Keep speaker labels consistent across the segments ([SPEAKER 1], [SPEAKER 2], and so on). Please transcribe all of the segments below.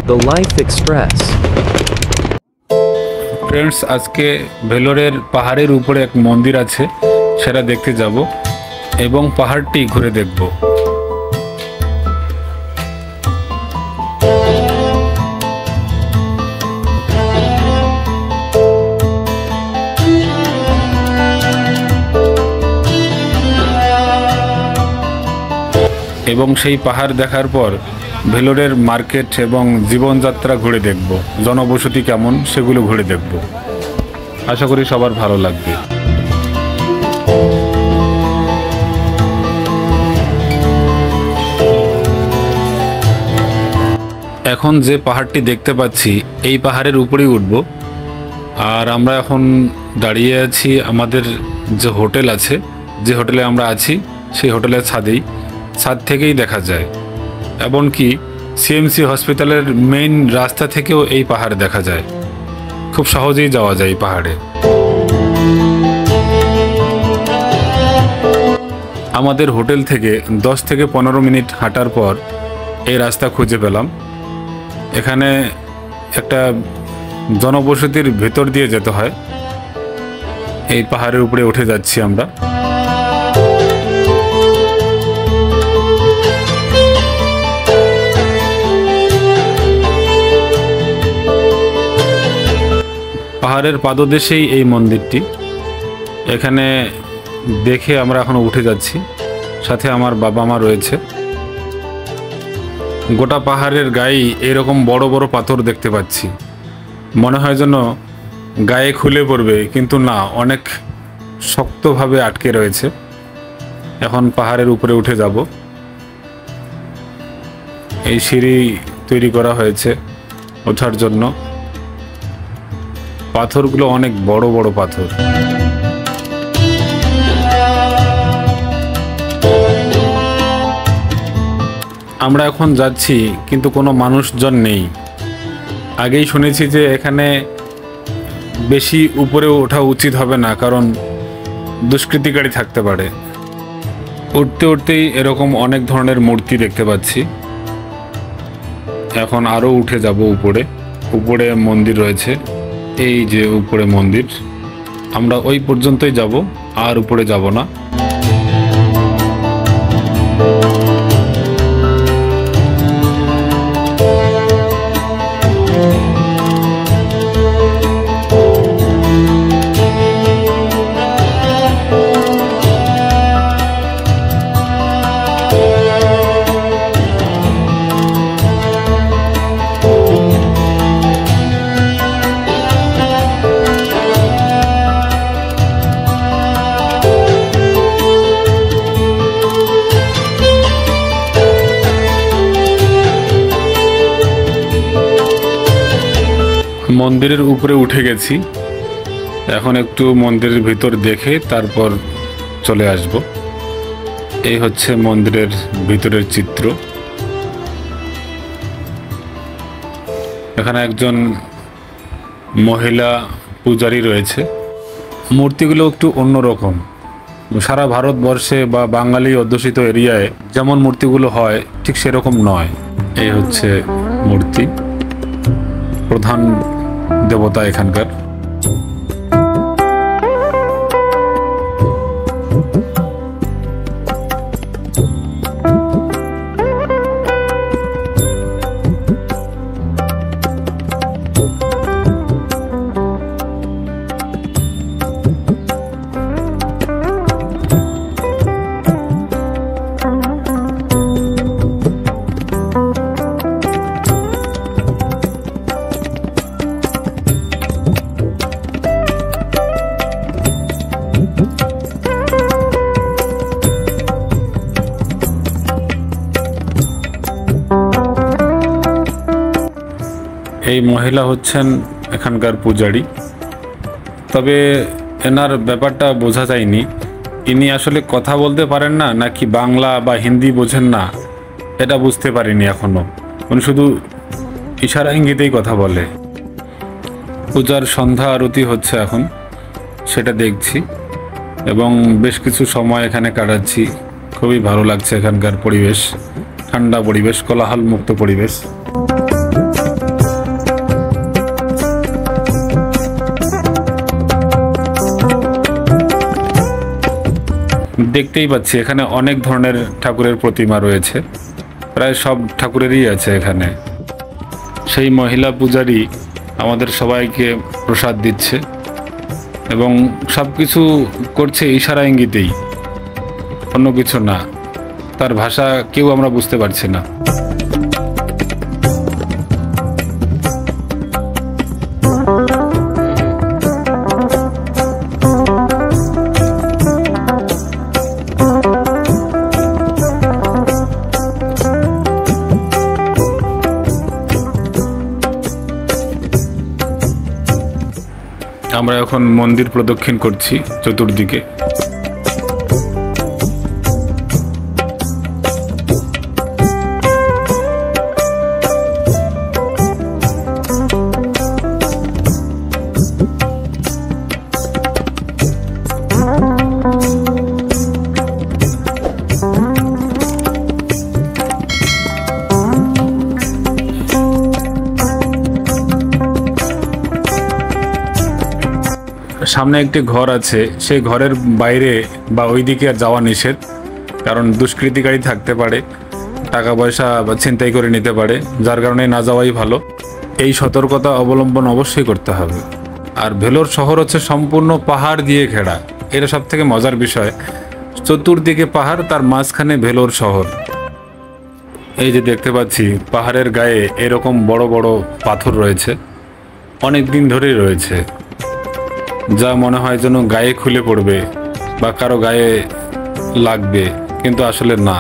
[SPEAKER 1] The Life Express.
[SPEAKER 2] Friends, আজকে ভেলোরের পাহাড়ের উপরে এক মন্দির আছে, সেটা দেখতে যাব এবং পাহাড়টি ঘুরে দেখব। এবং সেই পাহাড় দেখার পর ভেলোরের মার্কেট এবং জীবনযাত্রা ঘুরে দেখব, জনবসতি কেমন সেগুলো ঘুরে দেখব। আশা করি সবার ভালো লাগবে। এখন যে পাহাড়টি দেখতে পাচ্ছি এই পাহাড়ের উপরেই উঠব। আর আমরা এখন দাঁড়িয়ে আছি আমাদের যে হোটেল আছে, যে হোটেলে আমরা আছি সেই হোটেলের ছাদেই। ছাদ থেকেই দেখা যায়, এমনকি সিএমসি হসপিটালের মেইন রাস্তা থেকেও এই পাহাড় দেখা যায়। খুব সহজেই যাওয়া যায় এই পাহাড়ে। আমাদের হোটেল থেকে 10 থেকে 15 মিনিট হাঁটার পর এই রাস্তা খুঁজে পেলাম। এখানে একটা জনবসতির ভেতর দিয়ে যেতে হয়। এই পাহাড়ের উপরে উঠে যাচ্ছি আমরা। পাহাড়ের পাদদেশেই এই মন্দিরটি। এখানে দেখে আমরা এখন উঠে যাচ্ছি, সাথে আমার বাবা মা রয়েছে। গোটা পাহাড়ের গায়ে এরকম বড় বড় পাথর দেখতে পাচ্ছি। মনে হয় যেন গায়ে খুলে পড়বে, কিন্তু না, অনেক শক্তভাবে আটকে রয়েছে। এখন পাহাড়ের উপরে উঠে যাব। এই সিঁড়ি তৈরি করা হয়েছে ওঠার জন্য। পাথরগুলো অনেক বড় বড় পাথর। আমরা এখন যাচ্ছি, কিন্তু কোনো মানুষজন নেই। আগেই শুনেছি যে এখানে বেশি উপরে ওঠা উচিত হবে না, কারণ দুষ্কৃতিকারী থাকতে পারে। উঠতে উঠতেই এরকম অনেক ধরনের মূর্তি দেখতে পাচ্ছি। এখন আরও উঠে যাব উপরে। উপরে মন্দির রয়েছে, এই যে উপরে মন্দির। আমরা ওই পর্যন্তই যাব, আর উপরে যাব না। মন্দিরের উপরে উঠে গেছি। এখন একটু মন্দিরের ভিতর দেখে তারপর চলে আসব। এই হচ্ছে মন্দিরের ভিতরের চিত্র। এখানে একজন মহিলা পূজারী রয়েছে। মূর্তিগুলো একটু অন্যরকম। সারা ভারতবর্ষে বা বাঙালি অধ্যুষিত এরিয়ায় যেমন মূর্তিগুলো হয় ঠিক সেরকম নয়। এই হচ্ছে মূর্তি, প্রধান দেবতা এখানকার। এই মহিলা হচ্ছেন এখানকার পূজারী। তবে এনার ব্যাপারটা বোঝা যায়নি। ইনি আসলে কথা বলতে পারেন না, নাকি বাংলা বা হিন্দি বোঝেন না, এটা বুঝতে পারিনি এখনো। উনি শুধু ইশারা ইঙ্গিতেই কথা বলে। পূজার সন্ধ্যা আরতি হচ্ছে এখন, সেটা দেখছি এবং বেশ কিছু সময় এখানে কাটাচ্ছি। খুবই ভালো লাগছে এখানকার পরিবেশ, ঠান্ডা পরিবেশ, কোলাহল মুক্ত পরিবেশ। দেখতেই পাচ্ছি এখানে অনেক ধরনের ঠাকুরের প্রতিমা রয়েছে, প্রায় সব ঠাকুরেরই আছে এখানে। সেই মহিলা পূজারী আমাদের সবাইকে প্রসাদ দিচ্ছে এবং সব কিছু করছে ইশারা ইঙ্গিতেই, অন্য কিছু না। তার ভাষা কেউ আমরা বুঝতে পারছি না। আমরা এখন মন্দির প্রদক্ষিণ করছি চতুর্দিকে। সামনে একটি ঘর আছে, সেই ঘরের বাইরে বা ওই দিকে আর যাওয়া নিষেধ, কারণ দুষ্কৃতিকারী থাকতে পারে, টাকা পয়সা বা ছিনতাই করে নিতে পারে, যার কারণে না যাওয়াই ভালো। এই সতর্কতা অবলম্বন অবশ্যই করতে হবে। আর ভেলোর শহর হচ্ছে সম্পূর্ণ পাহাড় দিয়ে ঘেরা, এটা সব থেকে মজার বিষয়। চতুর্দিকে পাহাড়, তার মাঝখানে ভেলোর শহর। এই যে দেখতে পাচ্ছি পাহাড়ের গায়ে এরকম বড় বড় পাথর রয়েছে, অনেক দিন ধরেই রয়েছে, যা মনে হয় যেন গায়ে খুলে পড়বে বা কারো গায়ে লাগবে, কিন্তু আসলে না,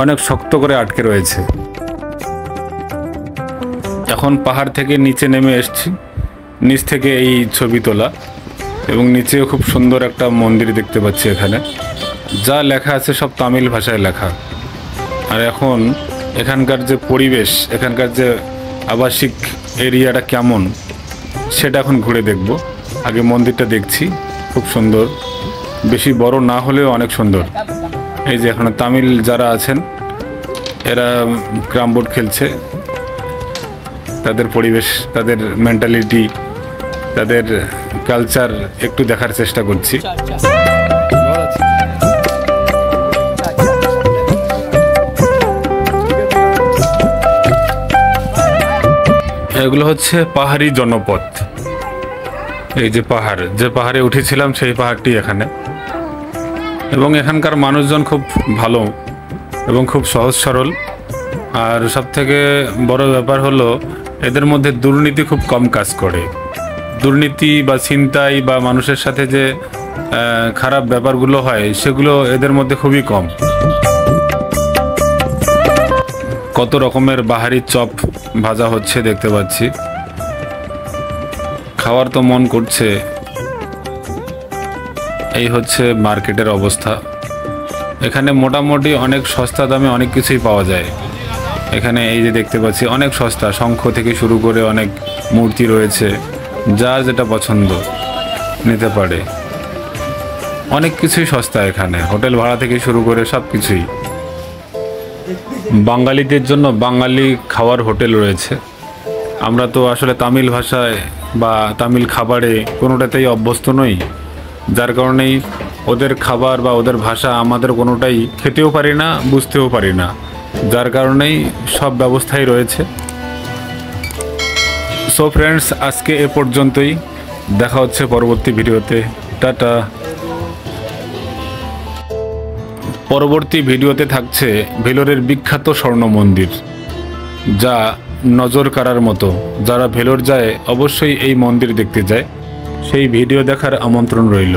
[SPEAKER 2] অনেক শক্ত করে আটকে রয়েছে। এখন পাহাড় থেকে নিচে নেমে এসছি, নিচ থেকে এই ছবি তোলা, এবং নিচেও খুব সুন্দর একটা মন্দির দেখতে পাচ্ছি এখানে। যা লেখা আছে সব তামিল ভাষায় লেখা। আর এখন এখানকার যে পরিবেশ, এখানকার যে আবাসিক এরিয়াটা কেমন সেটা এখন ঘুরে দেখব। আগে মন্দিরটা দেখছি, খুব সুন্দর, বেশি বড় না হলেও অনেক সুন্দর। এই যে এখানে তামিল যারা আছেন এরা ক্যারাম বোর্ড খেলছে, তাদের পরিবেশ, তাদের মেন্টালিটি, তাদের কালচার একটু দেখার চেষ্টা করছি। এগুলো হচ্ছে পাহাড়ি জনপদ। এই যে পাহাড়, যে পাহাড়ে উঠেছিলাম সেই পাহাড়টি এখানে, এবং এখানকার মানুষজন খুব ভালো এবং খুব সহজ সরল। আর সব থেকে বড় ব্যাপার হলো এদের মধ্যে দুর্নীতি খুব কম কাজ করে। দুর্নীতি বা ছিনতাই বা মানুষের সাথে যে খারাপ ব্যাপারগুলো হয় সেগুলো এদের মধ্যে খুবই কম। কত রকমের বাহারি চপ ভাজা হচ্ছে দেখতে পাচ্ছি, খাওয়ার তো মন করছে। এই হচ্ছে মার্কেটের অবস্থা। এখানে মোটামুটি অনেক সস্তা দামে অনেক কিছুই পাওয়া যায়। এখানে এই যে দেখতে পাচ্ছি অনেক সস্তা, শঙ্খ থেকে শুরু করে অনেক মূর্তি রয়েছে, যার যেটা পছন্দ নিতে পারে। অনেক কিছুই সস্তা এখানে, হোটেল ভাড়া থেকে শুরু করে সব কিছুই। বাঙালিদের জন্য বাঙালি খাওয়ার হোটেল রয়েছে। আমরা তো আসলে তামিল ভাষায় বা তামিল খাবারে কোনোটাতেই অভ্যস্ত নই, যার কারণেই ওদের খাবার বা ওদের ভাষা আমাদের কোনোটাই খেতেও পারি না, বুঝতেও পারি না, যার কারণেই সব ব্যবস্থাই রয়েছে। সো ফ্রেন্ডস, আজকে এ পর্যন্তই, দেখা হচ্ছে পরবর্তী ভিডিওতে। টাটা। পরবর্তী ভিডিওতে থাকছে ভেলোরের বিখ্যাত স্বর্ণ মন্দির, যা নজর কাড়ার মতো। যারা ভেলোর যায় অবশ্যই এই মন্দির দেখতে যায়। সেই ভিডিও দেখার আমন্ত্রণ রইল।